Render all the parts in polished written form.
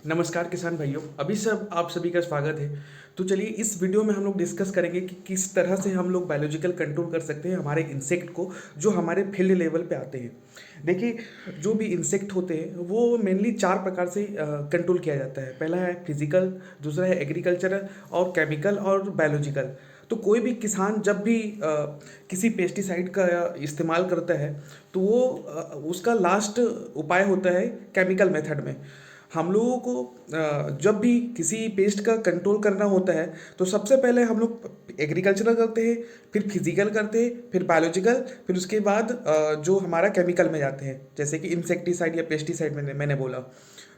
नमस्कार किसान भाइयों, अभी सब आप सभी का स्वागत है। तो चलिए इस वीडियो में हम लोग डिस्कस करेंगे कि किस तरह से हम लोग बायोलॉजिकल कंट्रोल कर सकते हैं हमारे इंसेक्ट को जो हमारे फील्ड लेवल पे आते हैं। देखिए, जो भी इंसेक्ट होते हैं वो मेनली चार प्रकार से कंट्रोल किया जाता है। पहला है फिजिकल, दूसरा है एग्रीकल्चरल और केमिकल और बायोलॉजिकल। तो कोई भी किसान जब भी किसी पेस्टिसाइड का इस्तेमाल करता है तो वो उसका लास्ट उपाय होता है केमिकल मेथड में। हम लोगों को जब भी किसी पेस्ट का कंट्रोल करना होता है तो सबसे पहले हम लोग एग्रीकल्चरल करते हैं, फिर फिजिकल करते हैं, फिर बायोलॉजिकल, फिर उसके बाद जो हमारा केमिकल में जाते हैं जैसे कि इंसेक्टिसाइड या पेस्टिसाइड मैंने बोला।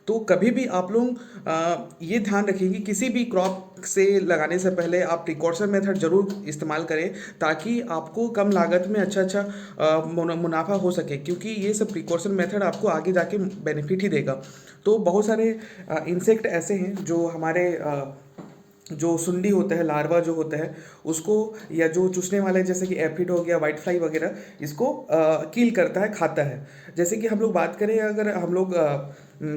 तो कभी भी आप लोग ये ध्यान रखें कि किसी भी क्रॉप से लगाने से पहले आप प्रिकॉशन मेथड ज़रूर इस्तेमाल करें ताकि आपको कम लागत में अच्छा अच्छा मुनाफा हो सके, क्योंकि ये सब प्रिकॉशन मेथड आपको आगे जाके बेनिफिट ही देगा। तो बहुत सारे इंसेक्ट ऐसे हैं जो हमारे जो सुंडी होता है, लार्वा जो होता है उसको, या जो चूसने वाले जैसे कि एफिड हो गया, वाइट फ्लाई वगैरह, इसको कील करता है, खाता है। जैसे कि हम लोग बात करें, अगर हम लोग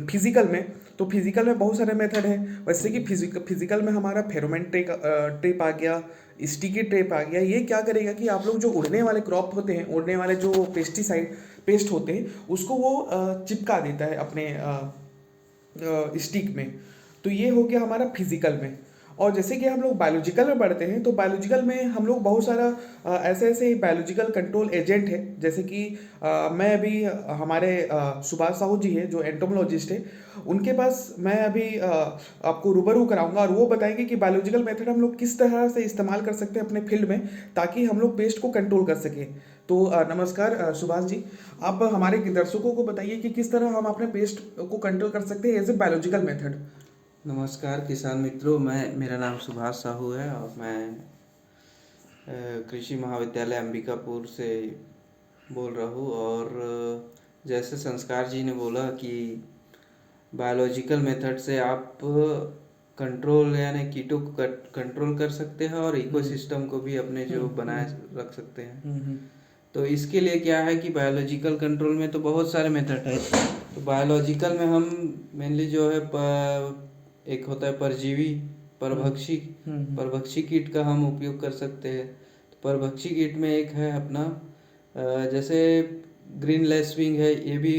फिजिकल में, तो फिजिकल में बहुत सारे मेथड हैं। वैसे कि फिजिकल में हमारा फेरोमेन ट्रेप आ गया, स्टिकी ट्रेप आ गया। ये क्या करेगा कि आप लोग जो उड़ने वाले क्रॉप होते हैं, उड़ने वाले जो पेस्टिसाइड पेस्ट होते हैं, उसको वो चिपका देता है अपने स्टिक में। तो ये हो गया हमारा फिजिकल में। और जैसे कि हम लोग बायोलॉजिकल में बढ़ते हैं तो बायोलॉजिकल में हम लोग बहुत सारा ऐसे ऐसे बायोलॉजिकल कंट्रोल एजेंट है। जैसे कि मैं अभी हमारे सुभाष साहू जी है जो एंटोमोलॉजिस्ट है, उनके पास मैं अभी आपको रूबरू कराऊंगा और वो बताएंगे कि बायोलॉजिकल मेथड हम लोग किस तरह से इस्तेमाल कर सकते हैं अपने फील्ड में ताकि हम लोग पेस्ट को कंट्रोल कर सकें। तो नमस्कार सुभाष जी, आप हमारे दर्शकों को बताइए कि किस तरह हम अपने पेस्ट को कंट्रोल कर सकते हैं एज ए बायोलॉजिकल मेथड। नमस्कार किसान मित्रों, मेरा नाम सुभाष साहू है और मैं कृषि महाविद्यालय अंबिकापुर से बोल रहा हूँ। और जैसे संस्कार जी ने बोला कि बायोलॉजिकल मेथड से आप कंट्रोल यानी कीटों को कंट्रोल कर सकते हैं और इकोसिस्टम को भी अपने जो बनाए रख सकते हैं। तो इसके लिए क्या है कि बायोलॉजिकल कंट्रोल में तो बहुत सारे मेथड है। तो बायोलॉजिकल में हम मेनली जो है एक होता है परजीवी, परभक्षी परभक्षी कीट का हम उपयोग कर सकते हैं। तो परभक्षी कीट में एक है अपना जैसे ग्रीन लेसविंग है, ये भी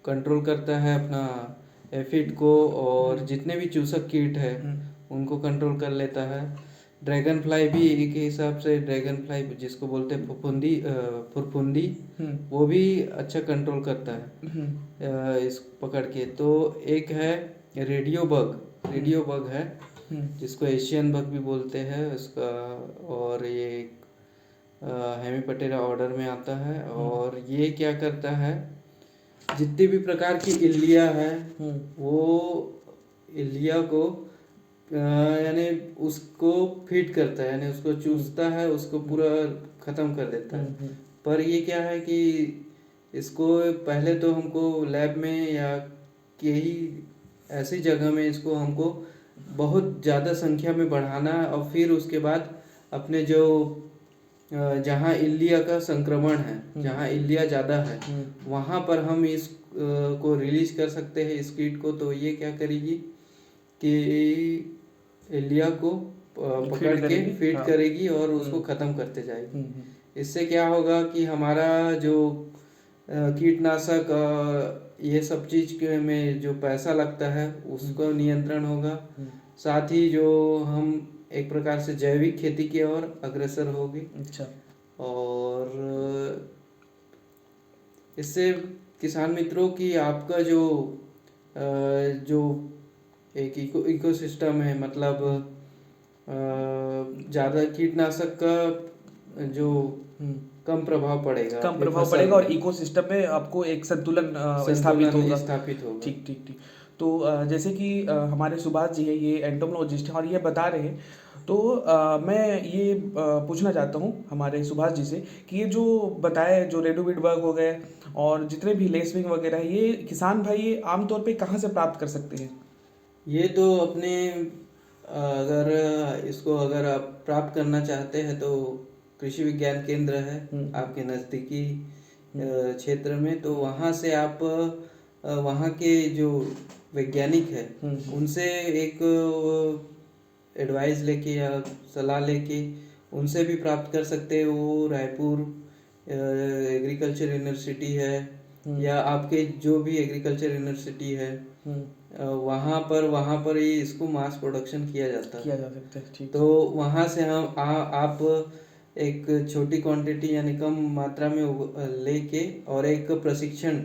कंट्रोल करता है अपना एफिड को, और जितने भी चूसक कीट है उनको कंट्रोल कर लेता है। ड्रैगन फ्लाई भी एक हिसाब से, ड्रैगन फ्लाई जिसको बोलते हैं फुरफुंदी, वो भी अच्छा कंट्रोल करता है इस पकड़ के। तो एक है रेडियो बग है जिसको एशियन बग भी बोलते हैं उसका, और ये हेमिपटेरा ऑर्डर में आता है। और ये क्या करता है, जितनी भी प्रकार की इल्लिया है वो इल्लिया को यानी उसको फीड करता है, यानी उसको चूसता है, उसको पूरा खत्म कर देता है। पर ये क्या है कि इसको पहले तो हमको लैब में या कहीं ऐसी जगह में इसको हमको बहुत ज़्यादा संख्या में बढ़ाना है, और फिर उसके बाद अपने जो जहाँ इल्लिया का संक्रमण है, जहाँ इल्लिया ज़्यादा है, वहाँ पर हम इस को रिलीज कर सकते हैं इस कीट को। तो ये क्या करेगी कि इल्लिया को पकड़ के फीड करेगी और उसको ख़त्म करते जाएगी। इससे क्या होगा कि हमारा जो कीटनाशक ये सब चीज़ के में जो पैसा लगता है उसको नियंत्रण होगा। साथ ही जो हम एक प्रकार से जैविक खेती की ओर अग्रसर होगी। अच्छा। और इससे किसान मित्रों की आपका जो एक इकोसिस्टम है, मतलब ज़्यादा कीटनाशक का जो कम प्रभाव पड़ेगा और इकोसिस्टम में आपको एक संतुलन स्थापित होगा। ठीक ठीक ठीक। तो जैसे कि हमारे सुभाष जी है, ये एंटोमोलॉजिस्ट हैं और ये बता रहे हैं। तो मैं ये पूछना चाहता हूँ हमारे सुभाष जी से कि ये जो बताए, जो रेडोविड बग हो गए और जितने भी लेसविंग वगैरह है, ये किसान भाई ये आमतौर पे कहाँ से प्राप्त कर सकते हैं? ये तो अपने अगर इसको अगर आप प्राप्त करना चाहते हैं तो कृषि विज्ञान केंद्र है आपके नज़दीकी क्षेत्र में, तो वहाँ से आप वहाँ के जो वैज्ञानिक है उनसे एक एडवाइस लेके या सलाह लेके उनसे भी प्राप्त कर सकते हैं। वो रायपुर एग्रीकल्चर यूनिवर्सिटी है या आपके जो भी एग्रीकल्चर यूनिवर्सिटी है वहाँ पर ही इसको मास प्रोडक्शन किया जाता है। किया जा सकता है, ठीक। तो वहाँ से हम आप एक छोटी क्वांटिटी यानी कम मात्रा में लेके और एक प्रशिक्षण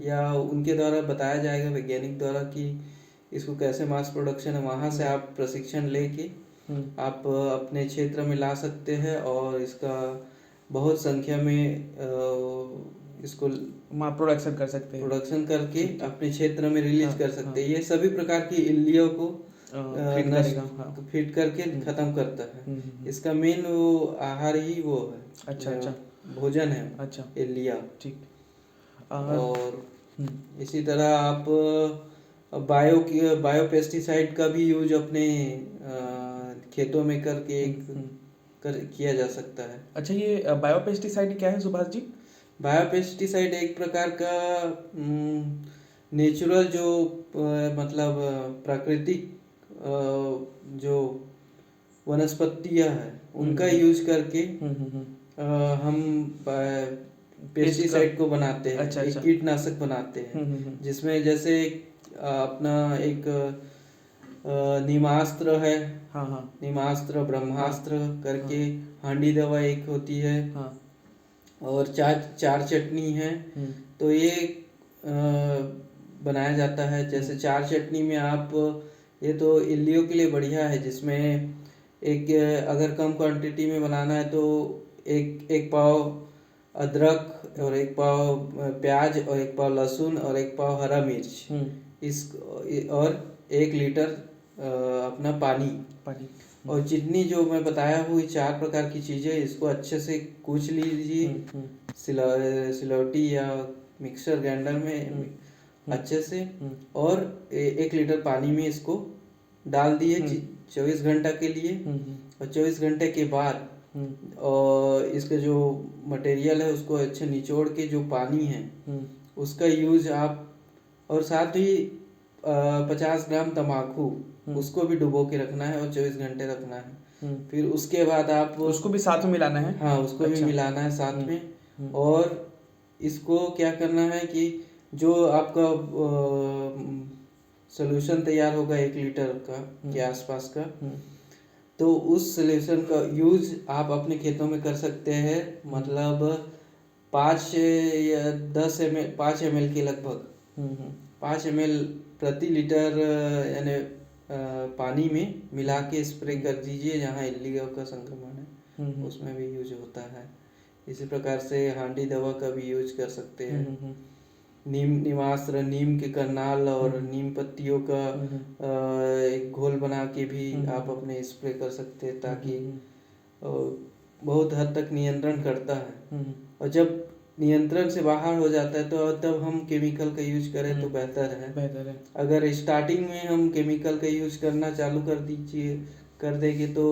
या उनके द्वारा बताया जाएगा वैज्ञानिक द्वारा कि इसको कैसे मास प्रोडक्शन है, वहाँ से आप प्रशिक्षण लेके आप अपने क्षेत्र में ला सकते हैं और इसका बहुत संख्या में इसको प्रोडक्शन कर सकते हैं, प्रोडक्शन करके अपने क्षेत्र में रिलीज कर सकते हैं। ये सभी प्रकार की इल्लियों को फिट करके खत्म करता है। इसका मेन वो आहार ही वो है, अच्छा भोजन है, अच्छा इल्लिया, ठीक। और इसी तरह आप बायो पेस्टिसाइड का भी यूज अपने खेतों में करके किया जा सकता है। अच्छा, ये बायो पेस्टिसाइड क्या है सुभाष जी? बायो पेस्टिसाइड एक प्रकार का नेचुरल जो मतलब प्राकृतिक जो वनस्पतियां हैं उनका यूज करके हम पेस्टिसाइड को बनाते हैं। अच्छा, एक कीटनाशक बनाते हैं जिसमें जैसे अपना एक नीमास्त्र है, नीमास्त्र, ब्रह्मास्त्र करके हांडी दवा एक होती है, और चार चटनी है। तो ये बनाया जाता है। जैसे चार चटनी में आप, ये तो इल्लियों के लिए बढ़िया है, जिसमें एक अगर कम क्वांटिटी में बनाना है तो एक पाव अदरक और एक पाव प्याज और एक पाव लहसुन और एक पाव हरा मिर्च इस और 1 लीटर अपना पानी और जितनी जो मैं बताया हुई 4 प्रकार की चीज़ें, इसको अच्छे से कूच लीजिए सिलौटी या मिक्सर ग्राइंडर में अच्छे से, और 1 लीटर पानी में इसको डाल दिए 24 घंटा के लिए। और 24 घंटे के बाद और इसका जो मटेरियल है उसको अच्छे निचोड़ के जो पानी है उसका यूज आप, और साथ ही 50 ग्राम तम्बाकू उसको भी डुबो के रखना है और 24 घंटे रखना है। फिर उसके बाद आप उसको भी साथ में मिलाना है। हाँ, उसको भी मिलाना है साथ में। और इसको क्या करना है कि जो आपका सोल्यूशन तैयार होगा 1 लीटर का के आसपास का, तो उस सोल्यूशन का यूज आप अपने खेतों में कर सकते हैं। मतलब 5 या 10 ml 5 ml के लगभग 5 ml प्रति लीटर यानी पानी में मिला के स्प्रे कर दीजिए जहाँ इल्लियों का संक्रमण है, उसमें भी यूज होता है। इसी प्रकार से हांडी दवा का भी यूज कर सकते हैं। नीमास्त्र, नीम के करनाल और नीम पत्तियों का एक घोल बना के भी आप अपने स्प्रे कर सकते हैं, ताकि बहुत हद तक नियंत्रण करता है। और जब नियंत्रण से बाहर हो जाता है तो तब हम केमिकल का यूज करें तो बेहतर है। अगर स्टार्टिंग में हम केमिकल का यूज करना चालू कर देंगे तो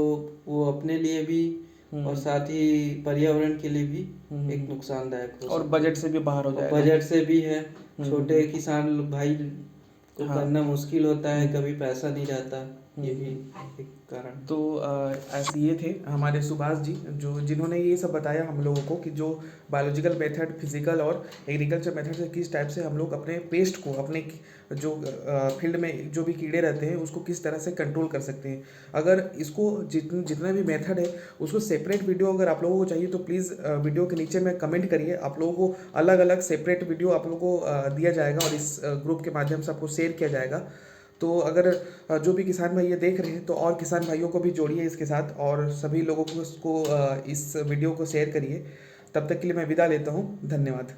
वो अपने लिए भी और साथ ही पर्यावरण के लिए भी एक नुकसानदायक हो, और बजट से भी बाहर हो जाएगा। बजट से भी है, छोटे किसान भाई को करना मुश्किल होता है, कभी पैसा नहीं रहता, ये भी एक कारण। तो ऐसे ये थे हमारे सुभाष जी जिन्होंने ये सब बताया हम लोगों को कि जो बायोलॉजिकल मेथड, फिजिकल और एग्रीकल्चर मेथड से किस टाइप से हम लोग अपने पेस्ट को, अपने जो फील्ड में जो भी कीड़े रहते हैं उसको किस तरह से कंट्रोल कर सकते हैं। अगर इसको जितना भी मेथड है उसको सेपरेट वीडियो अगर आप लोगों को चाहिए तो प्लीज़ वीडियो के नीचे में कमेंट करिए। आप लोगों को अलग अलग सेपरेट वीडियो आप लोगों को दिया जाएगा और इस ग्रुप के माध्यम से आपको शेयर किया जाएगा। तो अगर जो भी किसान भाई ये देख रहे हैं तो और किसान भाइयों को भी जोड़िए इसके साथ, और सभी लोगों को इस वीडियो को शेयर करिए। तब तक के लिए मैं विदा लेता हूँ। धन्यवाद।